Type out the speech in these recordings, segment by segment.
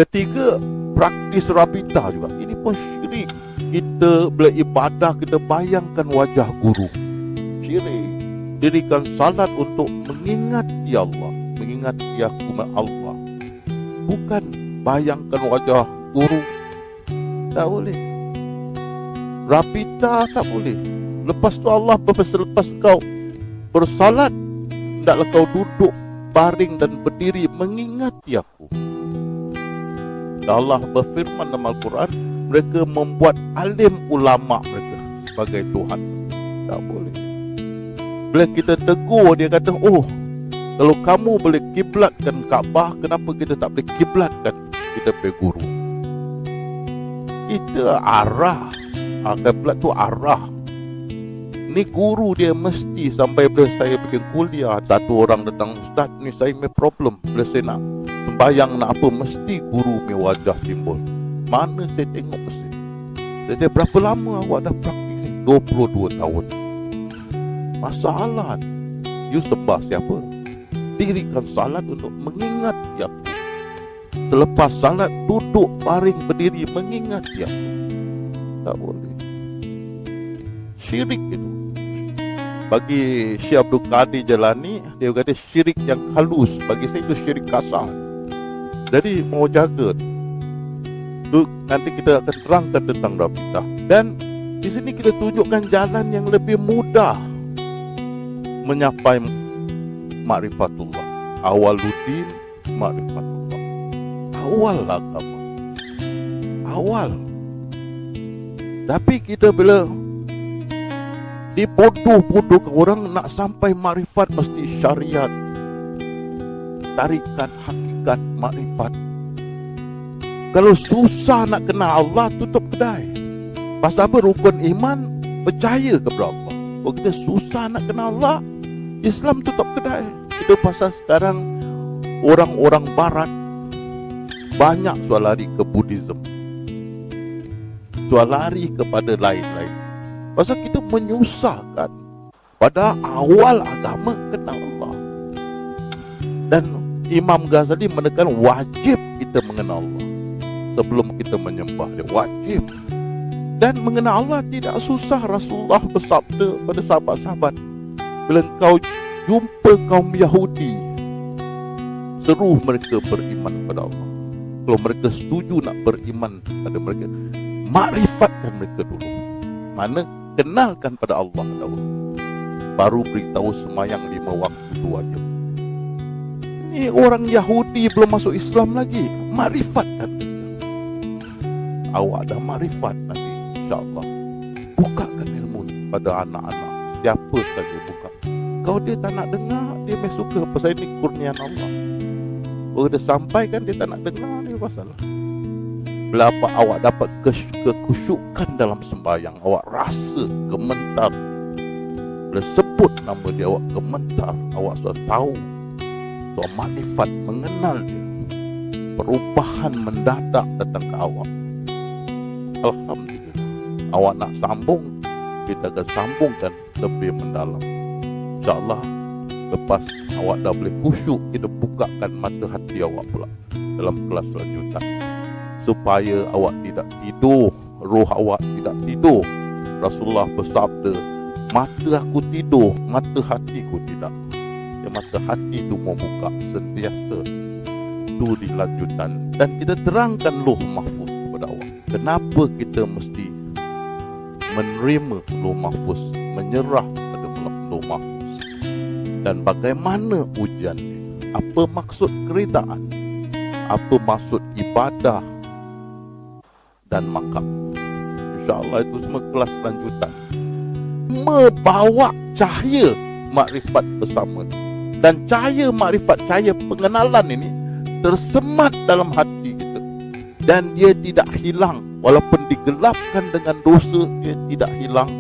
Ketiga, praktis rabita juga. Ini pun syirik. Kita beribadah, kita bayangkan wajah guru. Syirik. Dirikan salat untuk mengingati Allah, mengingati hukum Allah. Bukan bayangkan wajah guru. Tak boleh. Rabita tak boleh. Lepas tu Allah selepas kau bersalat, hendaklah kau duduk, baring dan berdiri mengingati aku. Allah berfirman dalam Al-Quran, mereka membuat alim ulama mereka sebagai Tuhan. Tak boleh. Bila kita tegur, dia kata, oh, kalau kamu boleh kiblatkan Kaabah, kenapa kita tak boleh kiblatkan kita punya guru? Kita arah. Kiblat tu arah. Ni guru dia mesti sampai bila saya bikin kuliah, satu orang datang, Ustaz, ni saya punya problem. Bila saya nak sembahyang nak apa, mesti guru punya wajah timbul. Mana saya tengok mesti. Jadi berapa lama awak dah praktis ni? 22 tahun. Masalah, you sembah siapa? Dirikan salat untuk mengingati aku. Selepas salat, duduk, baring, berdiri mengingati aku. Tak boleh. Syirik itu. Bagi Syekh Abdul Qadir Jalani, dia kata syirik yang halus. Bagi saya itu syirik kasar. Jadi mau jaga. Nanti kita akan terangkan tentang rabitah. Dan di sini kita tunjukkan jalan yang lebih mudah menyapai ma'rifatullah. Awaluddin ma'rifatullah. Awal agama. Awal. Tapi kita bila dibodoh-bodohkan orang nak sampai makrifat mesti syariat, tarikat, hakikat, makrifat. Kalau susah nak kenal Allah, tutup kedai. Pasal apa? Rukun iman, percaya kepada Allah. Kalau kita susah nak kenal Allah, Islam tutup kedai. Itu pasal sekarang orang-orang barat banyak soal lari ke Buddhism, soal lari kepada lain-lain. Pasal kita menyusahkan. Pada awal agama kenal Allah. Dan Imam Ghazali menekan wajib kita mengenal Allah sebelum kita menyembah dia. Wajib. Dan mengenal Allah tidak susah. Rasulullah bersabda pada sahabat-sahabat, bila engkau jumpa kaum Yahudi, seru mereka beriman kepada Allah. Kalau mereka setuju nak beriman pada mereka, makrifatkan mereka dulu. Mana? Kenalkan pada Allah dahulu, baru beritahu semayang 5 waktu tu wajib. Ini orang Yahudi belum masuk Islam lagi, makrifatkan mereka. Awak dah makrifat nanti, insyaAllah bukakan ilmu pada anak-anak. Siapa saja buka. Kalau dia tak nak dengar, dia memang suka. Pasal ini kurnian Allah. Kalau dia sampaikan, dia tak nak dengar, dia pasal. Bila apa awak dapat kekhusyukan dalam sembahyang, awak rasa gementar. Bila sebut nama dia, awak gementar. Awak sudah tahu, sudah makrifat, mengenal dia. Perubahan mendadak datang ke awak. Alhamdulillah. Awak nak sambung, kita akan sambungkan lebih mendalam. InsyaAllah lepas awak dah boleh khusyuk, kita bukakan mata hati awak pula dalam kelas selanjutnya, supaya awak tidak tidur, roh awak tidak tidur. Rasulullah bersabda, mata aku tidur, mata hatiku tidak. Ya, mata hati itu mau buka sentiasa. Itu dilanjutkan. Dan kita terangkan Lauh Mahfuz kepada awak. Kenapa kita mesti menerima Lauh Mahfuz, menyerah pada Lauh Mahfuz, dan bagaimana ujiannya, apa maksud keridaan, apa maksud ibadah dan makam. InsyaAllah itu semua kelas lanjutan. Membawa cahaya makrifat bersama. Dan cahaya makrifat, cahaya pengenalan ini tersemat dalam hati kita. Dan dia tidak hilang. Walaupun digelapkan dengan dosa, dia tidak hilang.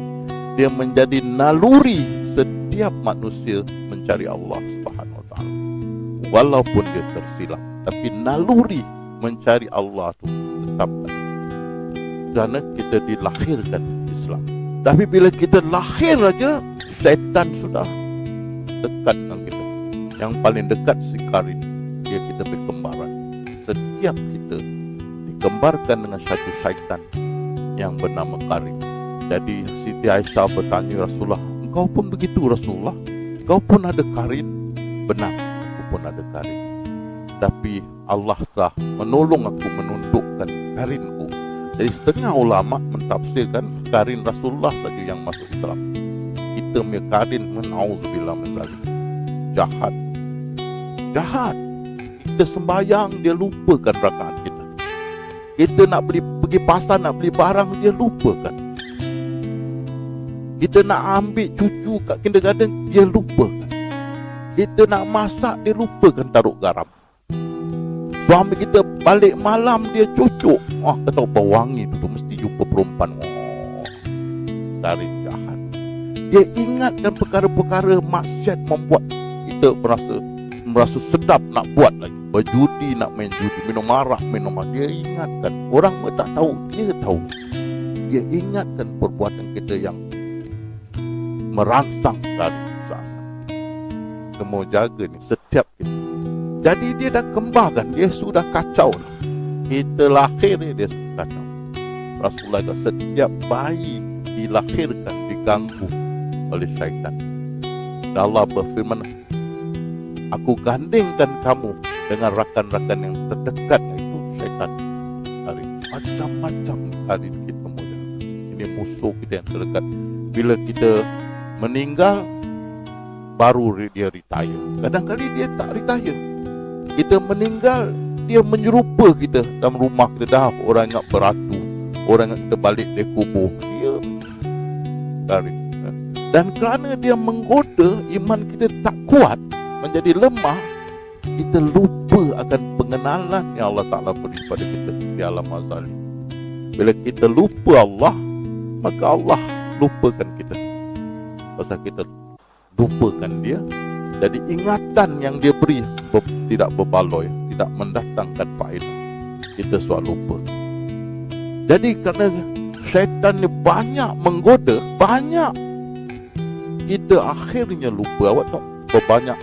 Dia menjadi naluri setiap manusia mencari Allah Subhanahu Wa Taala. Walaupun dia tersilap, tapi naluri mencari Allah itu tetap. Kerana kita dilahirkan Islam. Tapi bila kita lahir aja, syaitan sudah dekat dengan kita. Yang paling dekat si Karin, dia kita berkembaran. setiap kita digembarkan dengan satu syaitan yang bernama Karin. Jadi Siti Aisyah bertanya Rasulullah, engkau pun begitu Rasulullah? Engkau pun ada Karin? Benar, aku pun ada Karin. Tapi Allah telah menolong aku menundukkan Karinku. Jadi setengah ulama mentafsirkan Karin Rasulullah saja yang masuk Islam. Kita punya Karin, menauzubillah min zalik, jahat. Jahat. Kita sembahyang, dia lupakan rakaat kita. Kita nak pergi pasar, nak beli barang, dia lupakan. Kita nak ambil cucu kat kindergarten, dia lupakan. Kita nak masak, dia lupakan taruh garam. Suami kita balik malam, dia cucuk. Kau tahu wangi tu mesti jumpa perempuan. Karin jahat. Dia ingatkan perkara-perkara maksiat membuat kita merasa sedap nak buat lagi. Berjudi, nak main judi, minum arak. Dia ingatkan. Orang tak tahu, dia tahu. Dia ingatkan perbuatan kita yang merangsang sekali. Kita mau jaga ni setiap kita. Jadi dia dah kembarkan, dia sudah kacau. Kita lahir dia sudah kacau. Rasulullah kata setiap bayi dilahirkan diganggu oleh syaitan. Dan Allah berfirman, aku gandingkan kamu dengan rakan-rakan yang terdekat, itu syaitan. Macam-macam kali kita mau jaga. Ini musuh kita yang terdekat. Bila kita meninggal, baru dia retire. Kadang-kadang dia tak retire. Kita meninggal, dia menyerupa kita dalam rumah kita. Dah orang ingat beratu, orang ingat kita balik dari kubur, dia tarik. Dan kerana dia menggoda, iman kita tak kuat, menjadi lemah, kita lupa akan pengenalan yang Allah Ta'ala beri pada kita di alam azali. Bila kita lupa Allah, maka Allah lupakan kita. Pasal kita lupakan dia, jadi ingatan yang dia beri tidak berbaloi, tidak mendatangkan faedah. Kita selalu lupa. Jadi kerana syaitan ni banyak menggoda, banyak, kita akhirnya lupa. Awak tahu berbanyak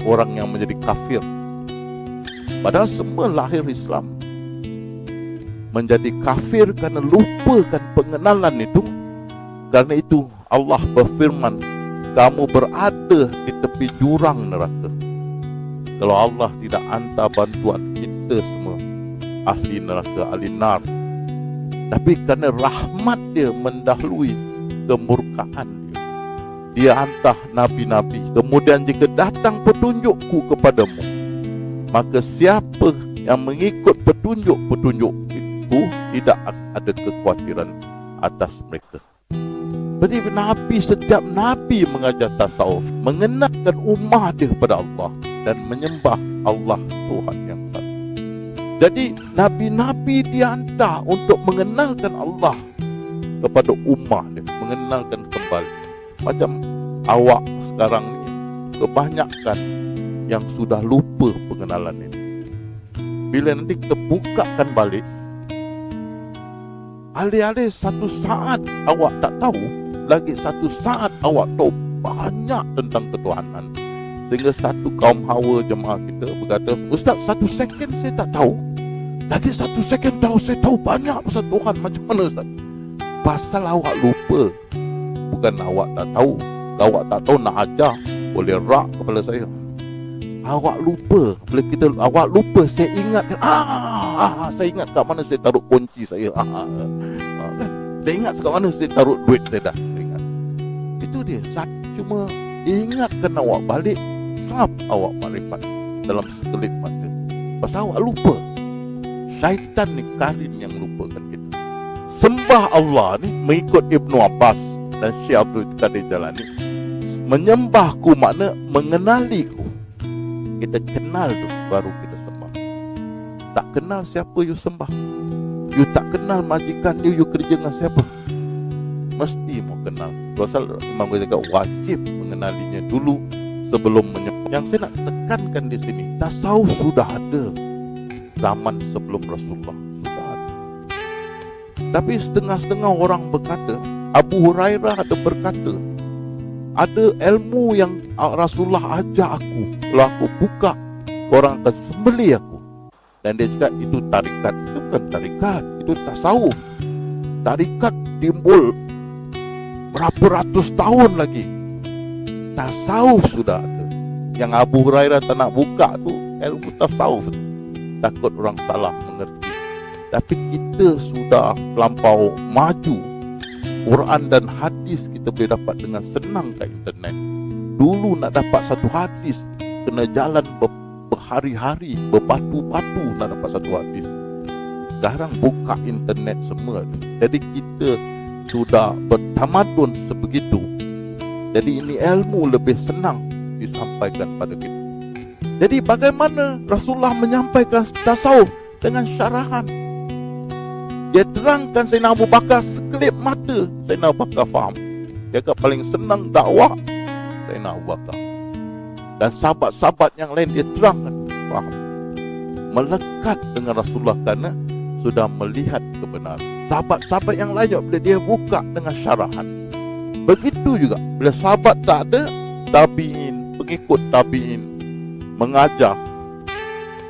orang yang menjadi kafir, padahal semua lahir Islam, menjadi kafir kerana lupakan pengenalan itu. Karena itu Allah berfirman, kamu berada di tepi jurang neraka. Kalau Allah tidak hantar bantuan, kita semua ahli neraka, ahli nar. Tapi kerana rahmat dia mendahului kemurkaan dia, dia hantar nabi-nabi. Kemudian jika datang petunjukku kepadamu, maka siapa yang mengikut petunjuk-petunjuk itu, tidak ada kekhawatiran atas mereka. Jadi Nabi, setiap Nabi mengajar tasawuf, mengenalkan ummah dia kepada Allah dan menyembah Allah Tuhan yang satu. Jadi Nabi-Nabi dihantar untuk mengenalkan Allah kepada ummah dia, mengenalkan kembali. Macam awak sekarang ni, kebanyakan yang sudah lupa pengenalan ini. Bila nanti kita bukakan balik, alih-alih satu saat awak tak tahu, lagi satu saat awak tahu banyak tentang ketuhanan. Sehingga satu kaum hawa jemaah kita berkata, Ustaz, 1 second saya tak tahu, lagi 1 second tahu, saya tahu banyak pasal Tuhan. Macam mana Ustaz? Pasal awak lupa. Bukan awak tak tahu. Awak tak tahu nak ajar, boleh rak kepala saya. Awak lupa. Bila kita awak lupa, saya ingat, saya ingat kat mana saya taruh kunci saya. Saya ingat kat mana saya taruh duit saya dah. Saya ingat. Itu dia. Cuma ingatkan awak balik, sab awak makrifat dalam sekelip mata. Pasal awak lupa. Syaitan ni Karin yang lupakan kita. Sembah Allah ni mengikut Ibnu Abbas dan Syekh Abdul Qadir Jalani. Menyembahku makna mengenaliku. Kita kenal tu baru kita sembah. Tak kenal siapa you sembah. You tak kenal majikan you kerja dengan siapa. Mesti mau kenal. Pasal Imam Ghazali cakap wajib mengenalinya dulu sebelum menyembah. Yang saya nak tekankan di sini, tasawuf sudah ada zaman sebelum Rasulullah, sudah ada. Tapi setengah-setengah orang berkata, Abu Hurairah ada berkata, ada ilmu yang Rasulullah ajar aku, kalau aku buka, orang akan sembelih aku. Dan dia cakap itu tarikat. Itu bukan tarikat, itu tasawuf. Tarikat timbul berapa ratus tahun lagi. Tasawuf sudah ada. Yang Abu Hurairah tak nak buka tu ilmu tasawuf tu. Takut orang salah mengerti. Tapi kita sudah terlampau maju. Quran dan hadis kita boleh dapat dengan senang kat internet. Dulu nak dapat satu hadis kena jalan berhari-hari, berbatu-batu nak dapat satu hadis. Sekarang buka internet semua. Jadi kita sudah bertamadun sebegitu. Jadi ini ilmu lebih senang disampaikan pada kita. Jadi bagaimana Rasulullah menyampaikan tasawuf dengan syarahan? Dia terangkan Sayyidina Abu Bakar sekelip mata. Sayyidina Abu Bakar faham. Dia kata paling senang dakwah Sayyidina Abu Bakar. Dan sahabat-sahabat yang lain dia terangkan faham. Melekat dengan Rasulullah kerana sudah melihat kebenaran. Sahabat-sahabat yang lain juga bila dia buka dengan syarahan. Begitu juga bila sahabat tak ada, tabi'in, pengikut tabi'in mengajar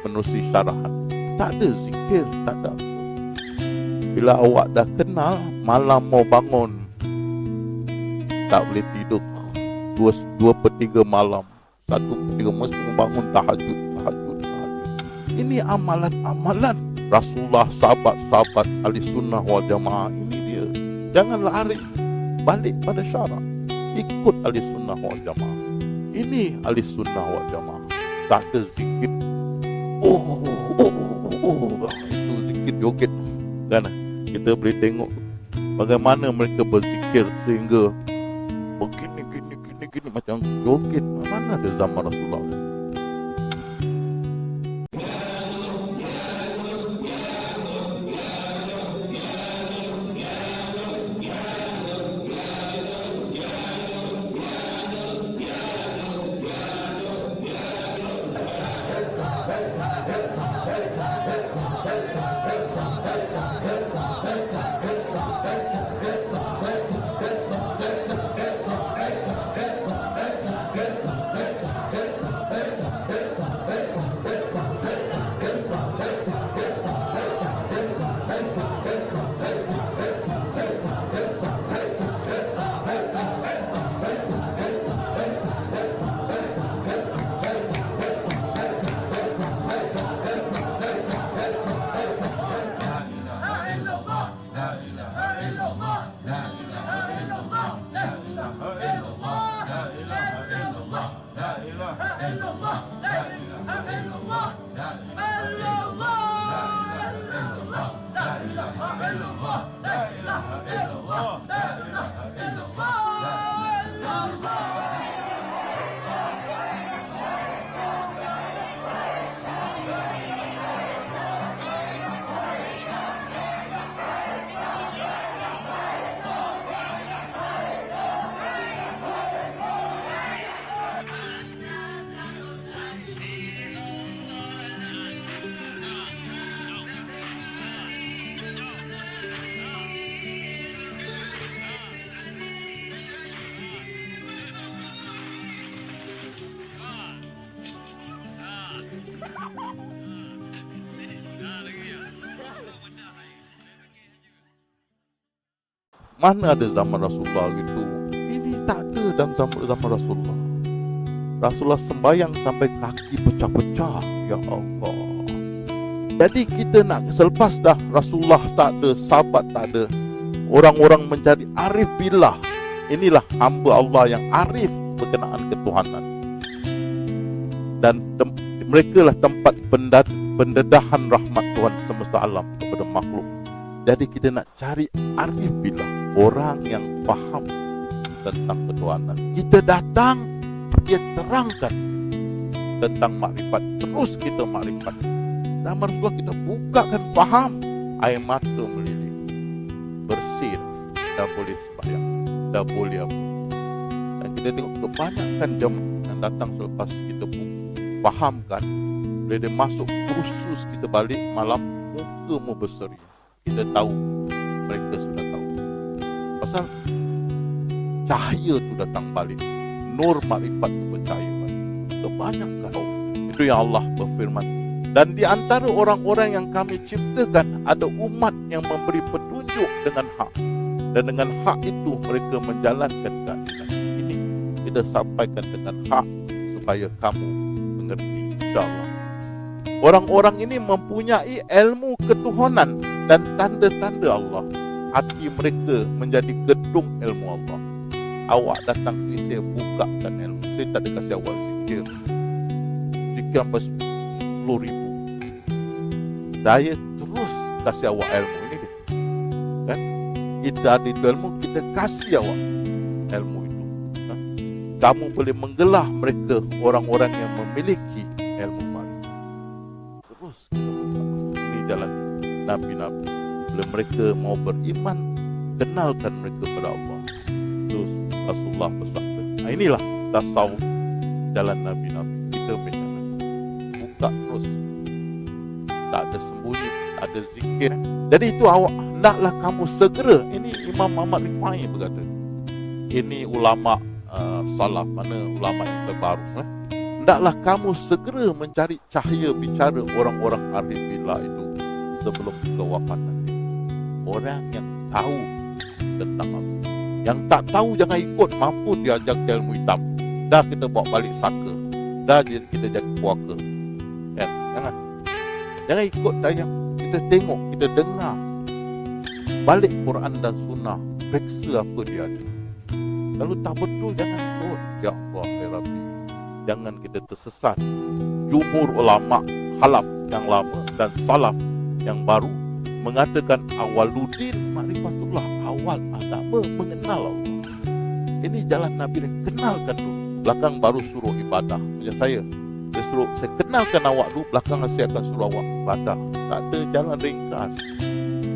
menerusi syarahan. Tak ada zikir, tak ada apa. Bila awak dah kenal, malam mau bangun tak boleh tidur 2/3 malam, 1/3 mesti bangun tahajud. Ini amalan-amalan Rasulullah, sahabat-sahabat ahli sunnah wal jamaah. Ini dia. Jangan lari, balik pada syarak. Ikut ahli sunnah wal jamaah. Ini ahli sunnah wal jamaah. Tak ada zikir. Itu zikir joget. Dan kita boleh tengok bagaimana mereka berzikir sehingga begini macam joget. Mana ada zaman Rasulullah? Mana ada zaman Rasulullah gitu? Ini tak ada dalam zaman Rasulullah. Rasulullah sembahyang sampai kaki pecah-pecah. Ya Allah. Jadi kita nak selepas dah Rasulullah tak ada, sahabat tak ada, orang-orang menjadi arif billah. Inilah hamba Allah yang arif berkenaan ketuhanan. Dan mereka lah tempat pendedahan rahmat Tuhan semesta alam kepada makhluk. Jadi kita nak cari arif billah, orang yang faham tentang ketuhanan. Kita datang, dia terangkan tentang makrifat. Terus kita makrifat. Zaman Rasulullah kita bukakan faham, air mata melilit, bersih, dah boleh sembahyang, dah boleh apa. Dan kita tengok kebanyakan jemaah yang datang selepas kita fahamkan, bila dia masuk kursus kita balik malam, muka mu berseri. Kita tahu, mereka sudah tahu. Pasal cahaya tu datang balik, nur makrifat tu bercahaya balik. Kebanyakan itu yang Allah berfirman, Dan di antara orang-orang yang kami ciptakan, ada umat yang memberi petunjuk dengan hak. Dan dengan hak itu mereka menjalankan keadilan. Ini kita sampaikan dengan hak supaya kamu mengerti, insyaAllah. Orang-orang ini mempunyai ilmu ketuhanan dan tanda-tanda Allah. Hati mereka menjadi gedung ilmu Allah. Awak datang sini, saya bukakan ilmu. Saya tak ada kasih awak zikir. Zikir sampai 10,000. Saya terus kasih awak ilmu ini dia. Kan? Kita ada itu ilmu, kita kasih awak ilmu itu. Kamu boleh menggelah mereka, orang-orang yang memiliki ilmu makrifat. Terus kita buka. Ini jalan Nabi-Nabi. Bila mereka mau beriman, kenalkan mereka kepada Allah. Terus Rasulullah bersabda. Nah, inilah tasawuf jalan Nabi-Nabi. Kita minta buka terus. Tak ada sembunyi, tak ada zikir. Jadi itu awak, hendaklah kamu segera. Ini Imam Muhammad Rifai berkata. Ini ulama salaf, mana ulama yang terbaru. Hendaklah kamu segera mencari cahaya bicara orang-orang arif billah itu sebelum kita wafat nanti. Orang yang tahu tentang aku. Yang tak tahu jangan ikut, mampu diajar ilmu hitam. Dah kita bawa balik saka. Dah kita jadi puaka. Jangan ikut yang kita tengok, kita dengar. Balik Quran dan Sunnah, periksa apa dia ajar. Kalau tak betul, jangan ikut. Ya Allah, ya Rabbi, jangan kita tersesat. Jumhur ulama khalaf yang lama dan salaf yang baru mengatakan awaluddin ma'rifatullah, awal agama mengenal Allah. Ini jalan Nabi, kenalkan dulu. Belakang baru suruh ibadah. Macam saya kenalkan awak dulu, belakang saya akan suruh awak ibadah. Tak ada jalan ringkas.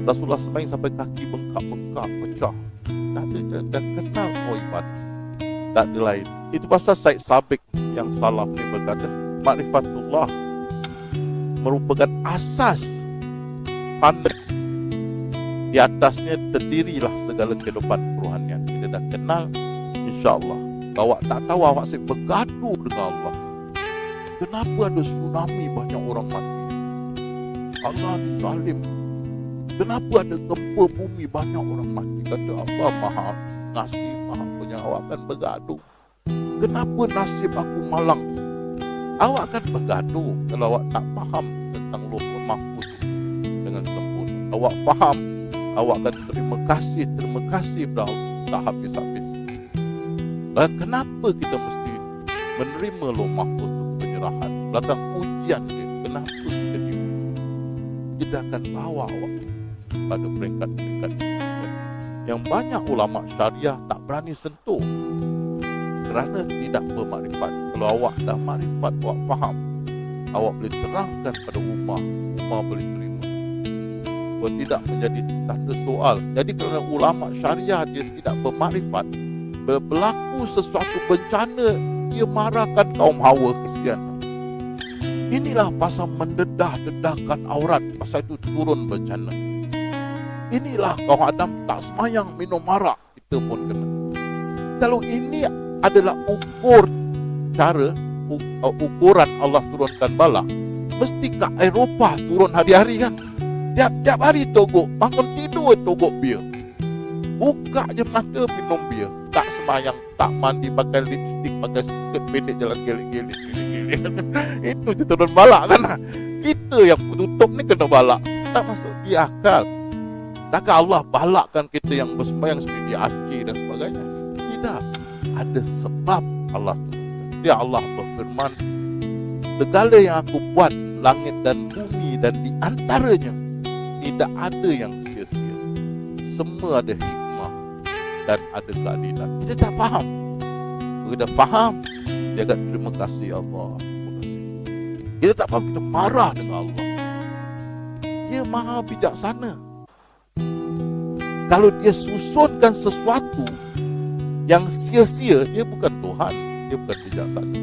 Rasulullah sembahyang sampai kaki bengkak-bengkak, pecah. Tak ada jalan, dan kenal ibadah. Tak ada lain. Itu pasal Syed Sabiq yang salaf ni berkata, ma'rifatullah merupakan asas pandai. Di atasnya terdirilah segala kehidupan kerohanian. Kita dah kenal, insya-Allah. Awak tak tahu, awak asyik bergaduh dengan Allah. Kenapa ada tsunami banyak orang mati? Allah zalim. Kenapa ada gempa bumi banyak orang mati? Kata Allah maha ngasih, maha punya. Awak akan bergaduh. Kenapa nasib aku malang? Awak akan bergaduh kalau awak tak faham tentang Lauhul Mahfuz dengan sempurna. Awak faham, awak akan terima kasih pada Allah. Tak habis-habis. Dan kenapa kita mesti menerima Lauhul Mahfuz? Belakang ujian dia, kenapa kita diuji? Kita akan bawa awak pada peringkat-peringkat yang banyak ulama syariah tak berani sentuh kerana tidak bermakrifat. Kalau awak dah makrifat, awak faham, awak boleh terangkan pada ummah boleh terima. Kalau tidak menjadi tanda soal. Jadi kerana ulama syariah dia tidak bermakrifat, berlaku sesuatu bencana, dia marahkan kaum Hawa, kesian. Inilah pasal mendedah-dedahkan aurat, pasal itu turun bencana. Inilah kaum Adam tak semayang minum arak, kita pun kena. Kalau ini adalah ukuran Allah turunkan bala, mesti kat Eropah turun hari-hari kan. Tiap hari togok, bangun tidur togok bir. Buka je mata minum bir. Tak semayang, tak mandi, pakai lipstick, pakai skirt pendek, jalan gelik-gelik. Itu je turun balak kan. Kita yang tutup ni kena balak. Tak masuk di akal. Takkan Allah balakkan kita yang bersembahyang seperti Aceh dan sebagainya? Tidak. Ada sebab Allah turunkan. Dia Allah berfirman, segala yang aku buat, langit dan bumi dan di antaranya, tidak ada yang sia-sia. Semua ada hikmah dan ada keadilan. Kita tak faham. Kita faham, dia akan terima kasih Allah. Terima kasih. Kita tak faham, kita marah dengan Allah. Dia maha bijaksana. Kalau dia susunkan sesuatu yang sia-sia, dia bukan Tuhan, dia bukan bijaksana.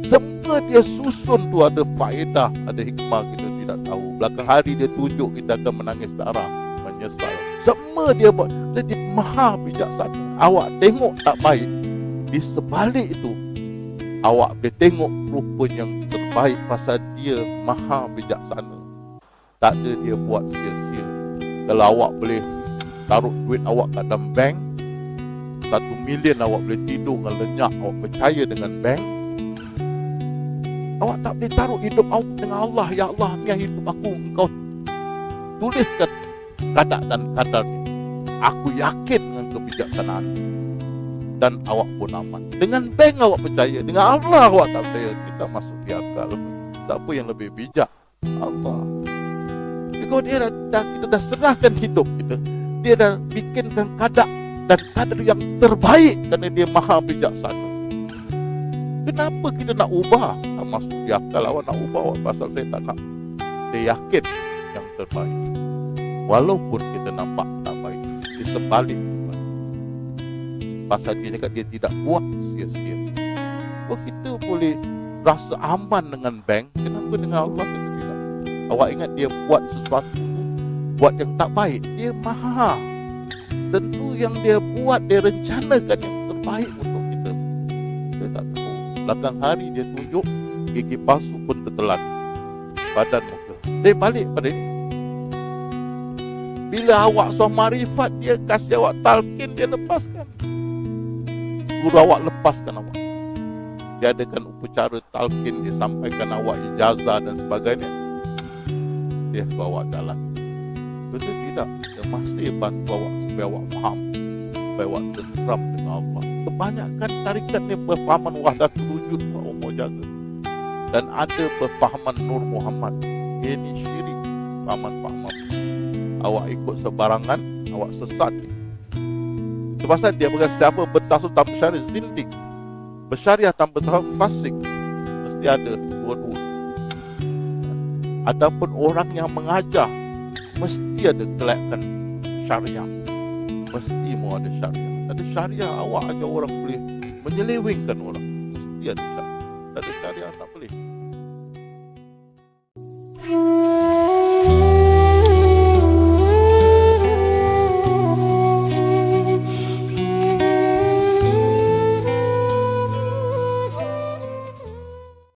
Semua dia susun tu ada faedah, ada hikmah, kita tidak tahu. Belakang hari dia tunjuk, kita akan menangis darah, menyesal. Semua dia buat. Jadi maha bijaksana. Awak tengok tak baik, di sebalik itu awak boleh tengok rupa yang terbaik. terbaik pasal dia maha bijaksana. Tak ada dia buat sia-sia. Kalau awak boleh taruh duit awak kat dalam bank, 1 million awak boleh tidur dengan lenyap, awak percaya dengan bank, awak tak boleh taruh hidup awak dengan Allah. Ya Allah, ni hidup aku, engkau tuliskan kadar dan kadarnya. Aku yakin dengan kebijaksanaan dan awak pun aman. Dengan bank awak percaya, dengan Allah awak tak percaya. Kita masuk di akal. Siapa yang lebih bijak? Allah. Kalau dia kita dah serahkan hidup kita, dia dah bikinkan kadar dan kadar yang terbaik kerana dia maha bijaksana. Kenapa kita nak ubah? Tak masuk di akal. Awak nak ubah awak pasal saya tak nak. Saya yakin yang terbaik. Walaupun kita nampak tak baik, dia sebalik. Pasal dia cakap dia tidak buat sia-sia. Oh, kita boleh rasa aman dengan bank. Kenapa dengan Allah kita tidak? Awak ingat dia buat sesuatu, buat yang tak baik, dia maha. Tentu yang dia buat, dia rencanakan yang terbaik untuk kita. Dia tak tahu. Belakang hari dia tunjuk gigi palsu pun tertelan badan muka. Dia balik pada ini. Bila awak suah marifat, dia kasih awak talqin, dia lepaskan. Guru awak lepaskan awak. Dia adakan upacara talqin, dia sampaikan awak ijazah dan sebagainya. Dia bawa jalan. Betul tidak? Dia masih bantu awak supaya awak faham, supaya awak tenteram dengan Allah. Kebanyakan tarikat ni berfahaman wahdatul wujud, Pak Umar jaga. Dan ada berfahaman Nur Muhammad. Ini syirik, fahaman-fahaman. Awak ikut sebarangan, awak sesat. Sebab dia berkata siapa bertasawuf tanpa syariah zindik, bersyariah tanpa tasawuf fasik. Mesti ada dua-dua. Adapun orang yang mengajar, mesti ada kelayakan syariah. Mesti mau ada syariah. Ada syariah, awak ajar orang boleh menyelewengkan orang. Mesti ada syariah. Tak ada syariah tak boleh.